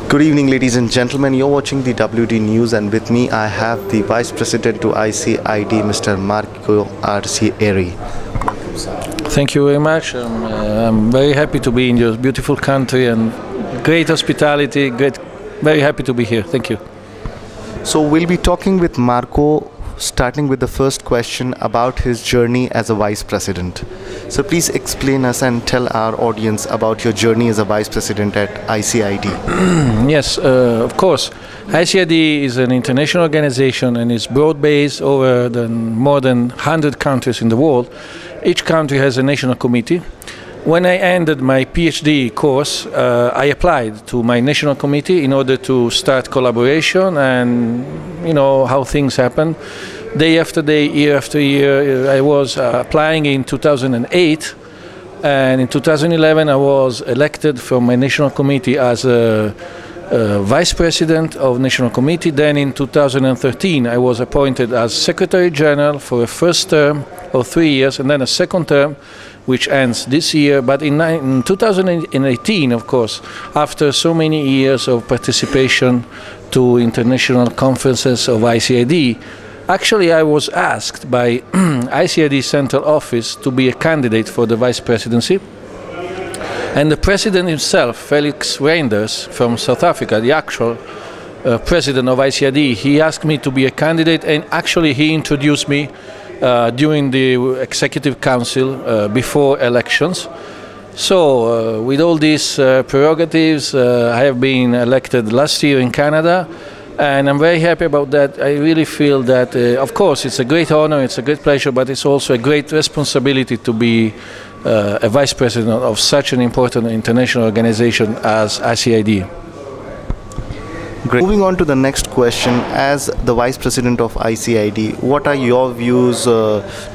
Good evening, ladies and gentlemen. You're watching the WD News, and with me I have the Vice President to ICID, Mr. Marco Arcieri. Thank you very much. I'm very happy to be in your beautiful country and great hospitality. Very happy to be here. Thank you. So we'll be talking with Marco, starting with the first question about his journey as a Vice President. So please explain us and tell our audience about your journey as a Vice President at ICID. Yes, of course. ICID is an international organization and is broad-based over more than 100 countries in the world. Each country has a national committee. When I ended my PhD course, I applied to my national committee in order to start collaboration, and you know how things happen. Day after day, year after year, I was applying in 2008, and in 2011 I was elected from my national committee as a Vice President of National Committee. Then in 2013 I was appointed as Secretary General for a first term of 3 years, and then a second term which ends this year. But in 2018, of course, after so many years of participation to international conferences of ICID, actually I was asked by ICID Central Office to be a candidate for the Vice Presidency. And the President himself, Felix Reinders from South Africa, the actual President of ICID, he asked me to be a candidate, and actually he introduced me during the Executive Council before elections. So with all these prerogatives, I have been elected last year in Canada, and I'm very happy about that. I really feel that, of course, it's a great honor, it's a great pleasure, but it's also a great responsibility to be a Vice President of such an important international organization as ICID. Great. Moving on to the next question, as the Vice President of ICID, what are your views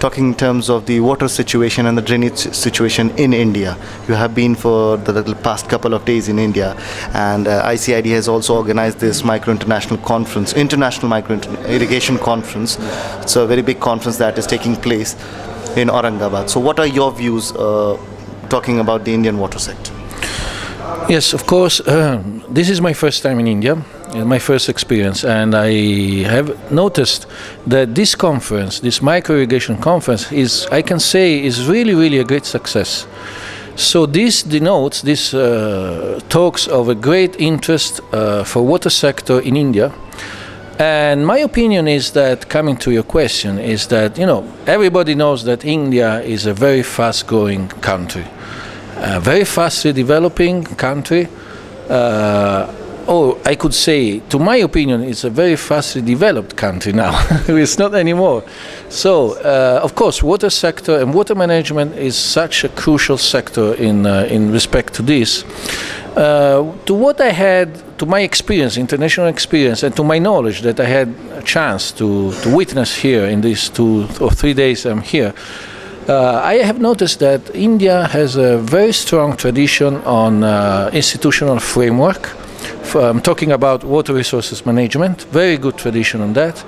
talking in terms of the water situation and the drainage situation in India? You have been for the past couple of days in India, and ICID has also organized this international micro-irrigation conference. It's a very big conference that is taking place in Aurangabad. So what are your views talking about the Indian water sector? Yes, of course. This is my first time in India, my first experience, and I have noticed that this conference, this micro-irrigation conference, I can say, is really a great success. So this denotes, this talks of a great interest for water sector in India. And my opinion is that, coming to your question, is that, you know, everybody knows that India is a very fast-growing country. A very fastly developing country, or I could say, to my opinion, it's a very fastly developed country now. It's not anymore. So, of course, water sector and water management is such a crucial sector in respect to this. To what I had, to my experience, international experience, and to my knowledge that I had a chance to witness here in these 2 or 3 days I'm here, I have noticed that India has a very strong tradition on institutional framework. I'm talking about water resources management, very good tradition on that.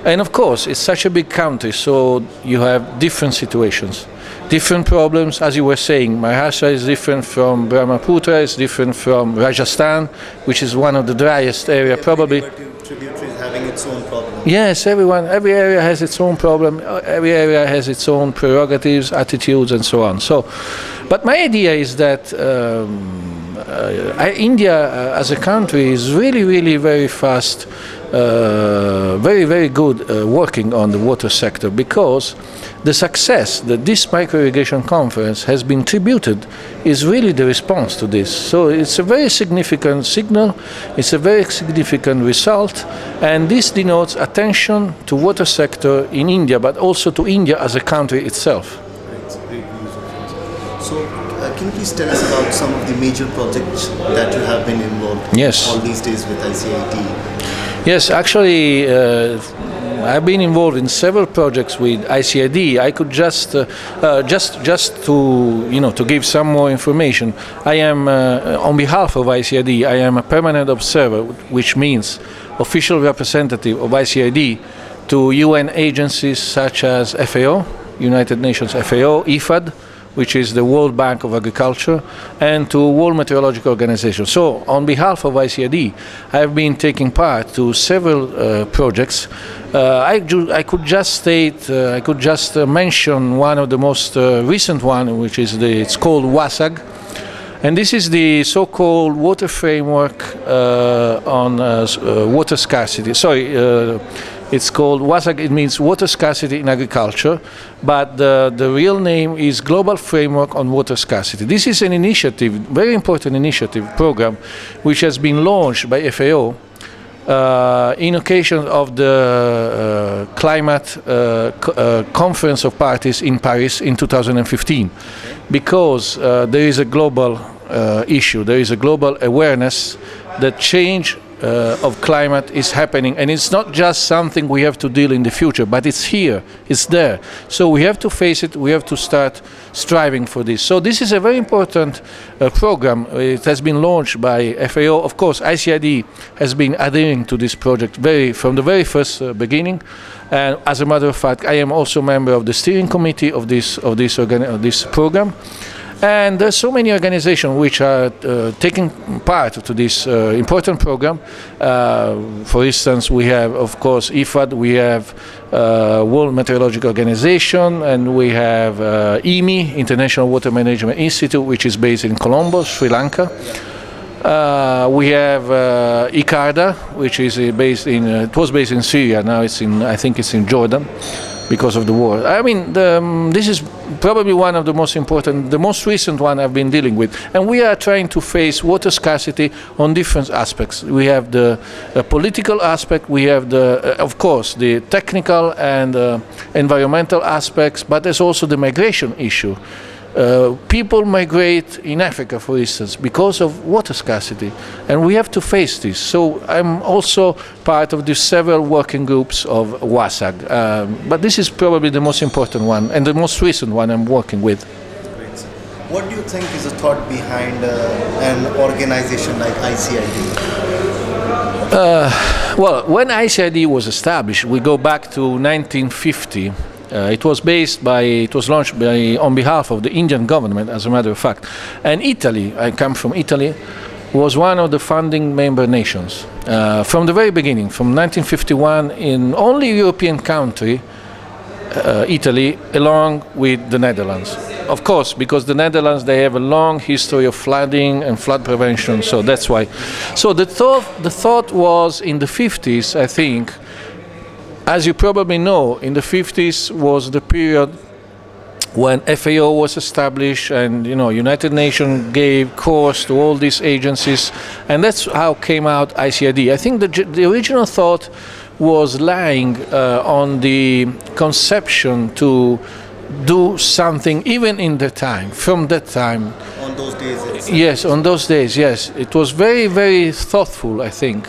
And of course, it's such a big country, so you have different situations, different problems. As you were saying, Maharashtra is different from Brahmaputra, it's different from Rajasthan, which is one of the driest areas, probably. Tributaries having its own problem. Yes, every area has its own problem, every area has its own prerogatives, attitudes, and so on. So, but my idea is that India as a country is really very fast, very good working on the water sector, because the success that this micro-irrigation conference has been tributed is really the response to this. So it's a very significant signal, it's a very significant result, and this denotes attention to water sector in India, but also to India as a country itself. Great news, of course. So can you please tell us about some of the major projects that you have been involved in all these days with ICID? Yes, actually, I've been involved in several projects with ICID. I could just to give some more information. I am on behalf of ICID. I am a permanent observer, which means official representative of ICID to UN agencies such as FAO, United Nations FAO, IFAD, which is the World Bank of Agriculture, and to World Meteorological Organization. So on behalf of ICID, I have been taking part to several projects. I could just mention one of the most recent one, which is it's called WASAG. And this is the so-called water framework on water scarcity. Sorry, it's called WASAG. It means water scarcity in agriculture, but the real name is Global Framework on Water Scarcity. This is an initiative, very important initiative, program, which has been launched by FAO in occasion of the climate conference of parties in Paris in 2015, because there is a global issue, there is a global awareness that change of climate is happening, and it's not just something we have to deal in the future, but it's here, it's there. So we have to face it, we have to start striving for this. So this is a very important program. It has been launched by FAO. Of course, ICID has been adhering to this project from the very first beginning. And as a matter of fact, I am also a member of the steering committee of this program. And there's so many organizations which are taking part to this important program. For instance, we have, of course, IFAD, we have World Meteorological Organization, and we have IMI, International Water Management Institute, which is based in Colombo, Sri Lanka. We have ICID, which is based in, it was based in Syria, now it's in, I think it's in Jordan, because of the war. I mean, this is probably one of the most important, the most recent one I've been dealing with. And we are trying to face water scarcity on different aspects. We have the political aspect, we have the, of course, the technical and environmental aspects, but there's also the migration issue. People migrate in Africa, for instance, because of water scarcity, and we have to face this. So I'm also part of the several working groups of WASAG, but this is probably the most important one and the most recent one I'm working with. Great. What do you think is the thought behind an organization like ICID? Well, when ICID was established, we go back to 1950. It was launched on behalf of the Indian government, as a matter of fact. And Italy, I come from Italy, was one of the founding member nations. From the very beginning, from 1951, in only European country, Italy, along with the Netherlands. Of course, because the Netherlands, they have a long history of flooding and flood prevention, so that's why. So the thought was in the 50s, I think. As you probably know, in the 50s was the period when FAO was established, and United Nations gave course to all these agencies, and that's how came out ICID. I think the original thought was lying on the conception to do something, even in the time, from that time. On those days? Yes, on those days, yes. It was very, very thoughtful, I think.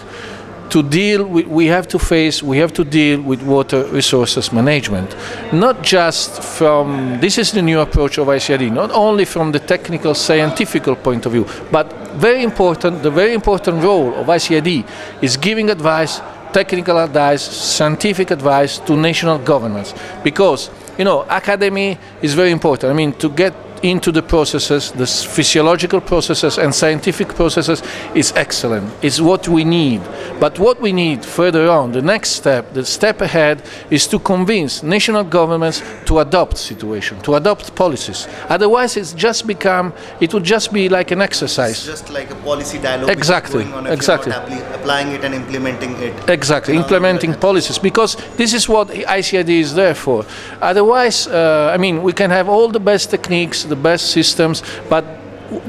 To deal with, we have to deal with water resources management, not just from, this is the new approach of ICID, not only from the technical, scientific point of view, but the very important role of ICID is giving advice, technical advice, scientific advice to national governments, because academy is very important. I mean, to get into the processes, the physiological processes and scientific processes is excellent. It's what we need. But what we need further on, the next step, the step ahead, is to convince national governments to adopt situation, to adopt policies. Otherwise, it would just be like an exercise. It's just like a policy dialogue. Exactly. Going on if exactly. You're not applying it and implementing it. Exactly. Implementing policies, because this is what ICID is there for. Otherwise, I mean, we can have all the best techniques, the best systems, but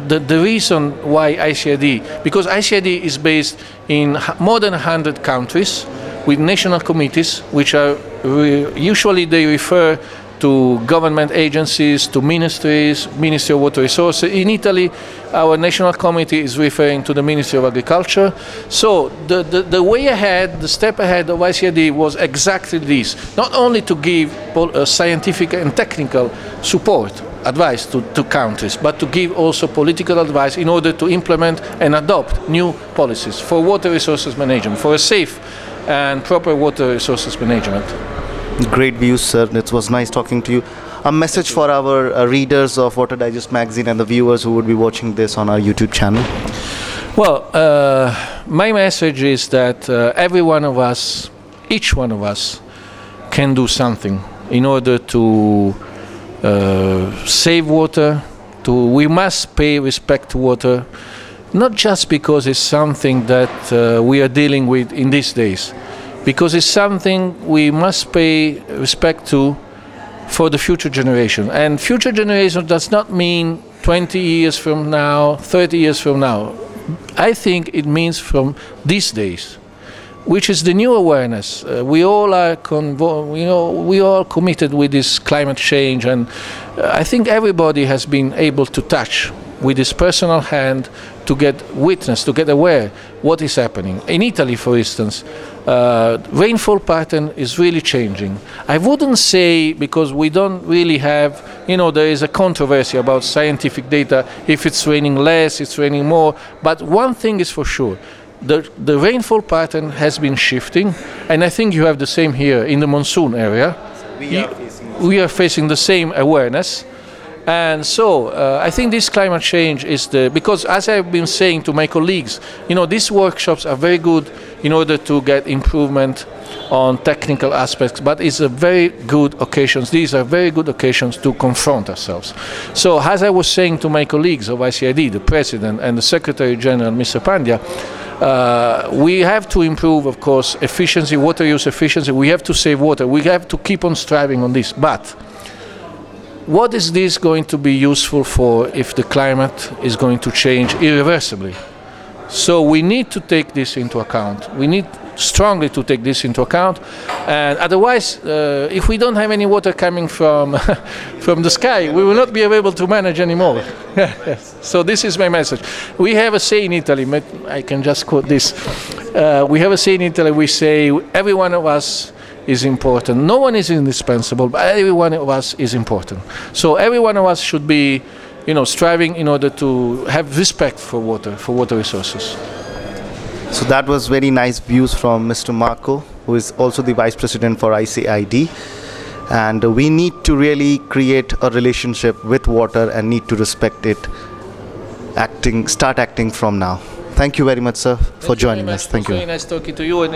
the reason why ICID, because ICID is based in more than 100 countries with national committees, which are usually they refer to government agencies, to ministries, Ministry of Water Resources. In Italy, our national committee is referring to the Ministry of Agriculture. So the way ahead, the step ahead of ICID was exactly this, not only to give scientific and technical support, advice to countries, but to give also political advice in order to implement and adopt new policies for water resources management, for a safe and proper water resources management. Great views, sir. It was nice talking to you. a message for our readers of Water Digest magazine and the viewers who would be watching this on our YouTube channel? Well, my message is that every one of us, each one of us, can do something in order to save water. We must pay respect to water, not just because it's something that we are dealing with in these days, because it's something we must pay respect to for the future generation. And future generation does not mean 20 years from now, 30 years from now. I think it means from these days, which is the new awareness. We all are we all committed with this climate change, and I think everybody has been able to touch with his personal hand to get witness, to get aware what is happening. In Italy, for instance, rainfall pattern is really changing. I wouldn't say, because we don't really have, there is a controversy about scientific data, if it's raining less, it's raining more, but one thing is for sure, the rainfall pattern has been shifting, and I think you have the same here in the monsoon area. We are facing the same awareness. And so I think this climate change is because as I've been saying to my colleagues, these workshops are very good in order to get improvement on technical aspects, but it's a very good occasions. These are very good occasions to confront ourselves. So as I was saying to my colleagues of ICID, the President and the Secretary General, Mr. Pandya, we have to improve, of course, efficiency, water use efficiency. We have to save water. We have to keep on striving on this. But what is this going to be useful for if the climate is going to change irreversibly? So we need to take this into account. We need strongly to take this into account, and otherwise, if we don't have any water coming from from the sky, we will not be able to manage anymore. So this is my message. We have a say in Italy. I can just quote this. We have a say in Italy. We say every one of us is important. No one is indispensable, but every one of us is important. So every one of us should be, striving in order to have respect for water resources. So that was very nice views from Mr. Marco, who is also the Vice President for ICID. And we need to really create a relationship with water and need to respect it. Start acting from now. Thank you very much, sir, for joining us. Thank you. Very nice talking to you. And